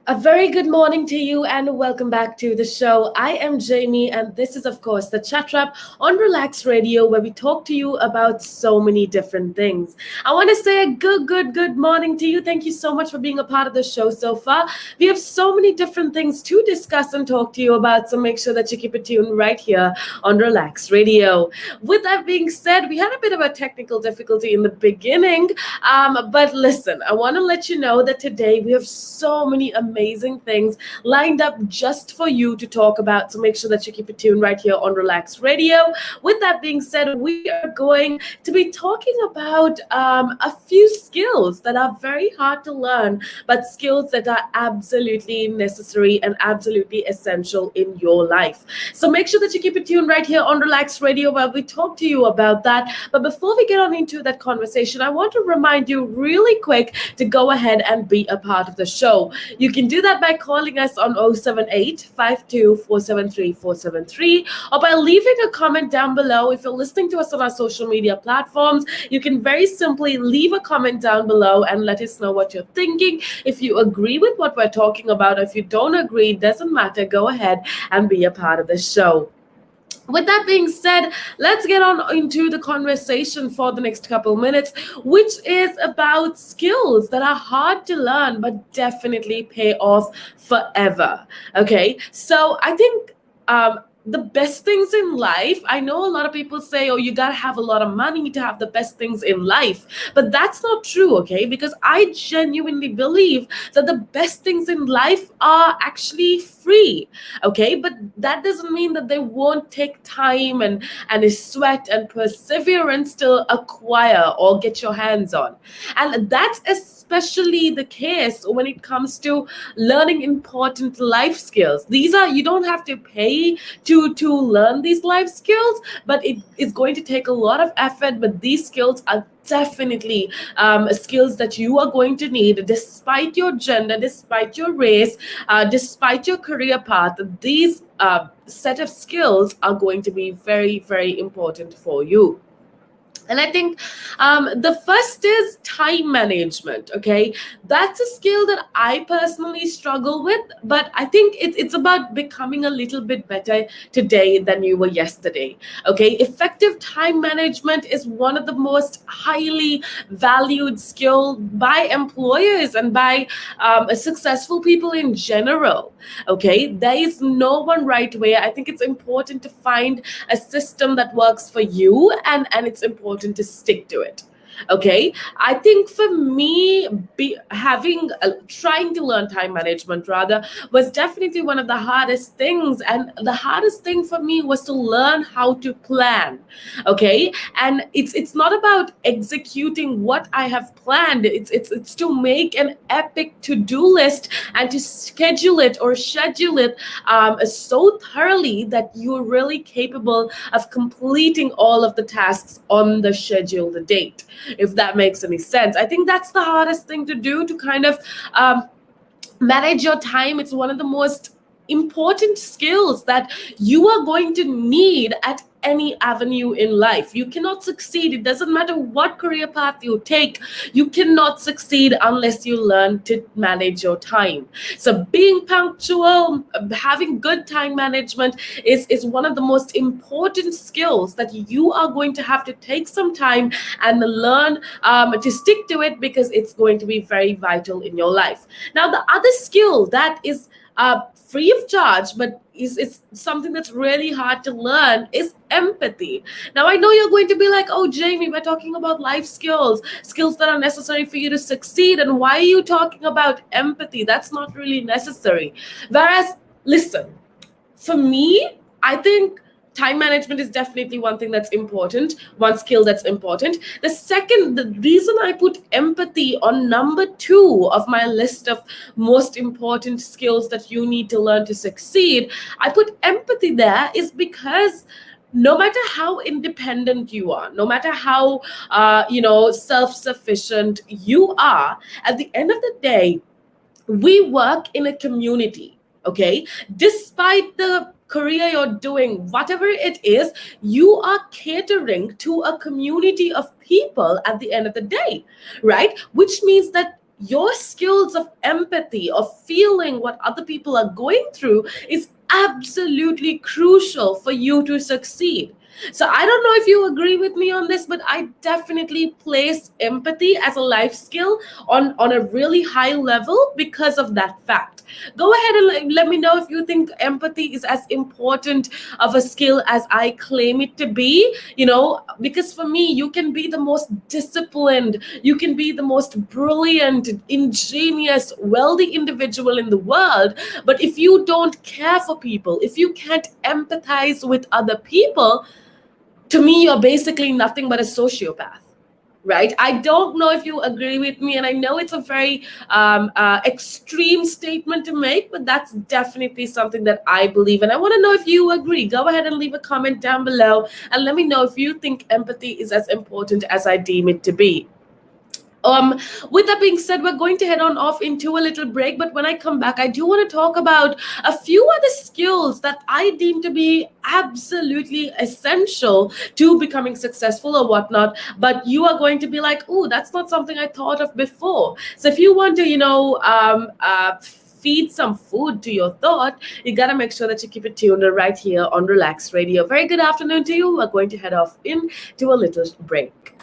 A very good morning to you and welcome back to the show. I am Jamie and this is of course the Chat Wrap on Relax Radio where we talk to you about so many different things. I want to say a good morning to you. Thank you so much for being a part of the show so far. We have so many different things to discuss and talk to you about, so make sure that you keep it tuned right here on Relax Radio. With that being said, we had a bit of a technical difficulty in the beginning, but listen, I want to let you know that today we have so many amazing things lined up just for you to talk about. So make sure that you keep it tuned right here on Relax Radio. With that being said, we are going to be talking about a few skills that are very hard to learn, but skills that are absolutely necessary and absolutely essential in your life. So make sure that you keep it tuned right here on Relax Radio where we talk to you about that. But before we get on into that conversation, I want to remind you really quick to go ahead and be a part of the show. You can do that by calling us on 078 or by leaving a comment down below. If you're listening to us on our social media platforms, you can very simply leave a comment down below and let us know what you're thinking. If you agree with what we're talking about, if you don't agree, it doesn't matter. Go ahead and be a part of the show. With that being said, let's get on into the conversation for the next couple minutes, which is about skills that are hard to learn but definitely pay off forever. Okay, so I think the best things in life, I know a lot of people say, oh, you got to have a lot of money to have the best things in life. But that's not true, okay? Because I genuinely believe that the best things in life are actually free, okay? But that doesn't mean that they won't take time and a sweat and perseverance to acquire or get your hands on. And that's especially the case when it comes to learning important life skills. These are, you don't have to pay to learn these life skills, but it is going to take a lot of effort. But these skills are definitely skills that you are going to need despite your gender, despite your race, despite your career path. These set of skills are going to be very important for you. And I think the first is time management. Okay, that's a skill that I personally struggle with, but I think it's about becoming a little bit better today than you were yesterday. Okay, effective time management is one of the most highly valued skill by employers and by successful people in general. Okay, there is no one right way. I think it's important to find a system that works for you, and it's important to stick to it. Okay, I think for me, trying to learn time management rather was definitely one of the hardest things, and the hardest thing for me was to learn how to plan. Okay, and it's not about executing what I have planned. It's to make an epic to-do list and to schedule it so thoroughly that you're really capable of completing all of the tasks on the scheduled date, if that makes any sense. I think that's the hardest thing to do, to kind of manage your time. It's one of the most important skills that you are going to need at any avenue in life. You cannot succeed. It doesn't matter what career path you take. You cannot succeed unless you learn to manage your time. So being punctual, having good time management is one of the most important skills that you are going to have to take some time and learn to stick to it, because it's going to be very vital in your life. Now, the other skill that is free of charge, but is something that's really hard to learn, is empathy. Now, I know you're going to be like, oh, Jamie, we're talking about life skills that are necessary for you to succeed. And why are you talking about empathy? That's not really necessary. Whereas, listen, for me, I think time management is definitely one thing that's important, one skill that's important. The reason I put empathy on number 2 of my list of most important skills that you need to learn to succeed, I put empathy there is because no matter how independent you are, no matter how self-sufficient you are, at the end of the day, we work in a community. Okay, despite the career you're doing, whatever it is, you are catering to a community of people at the end of the day, right? Which means that your skills of empathy, of feeling what other people are going through, is absolutely crucial for you to succeed. So I don't know if you agree with me on this, but I definitely place empathy as a life skill on a really high level because of that fact. Go ahead and let me know if you think empathy is as important of a skill as I claim it to be. Because for me, you can be the most disciplined, you can be the most brilliant, ingenious, wealthy individual in the world, but if you don't care for people, if you can't empathize with other people, to me, you're basically nothing but a sociopath. Right? I don't know if you agree with me, and I know it's a very extreme statement to make, but that's definitely something that I believe. And I want to know if you agree. Go ahead and leave a comment down below and let me know if you think empathy is as important as I deem it to be. um with that being said, we're going to head on off into a little break, but when I come back, I do want to talk about a few other skills that I deem to be absolutely essential to becoming successful or whatnot, but you are going to be like, oh, that's not something I thought of before. So if you want to feed some food to your thought, you got to make sure that you keep it tuned right here on Relax Radio. Very good afternoon to you. We're going to head off into a little break.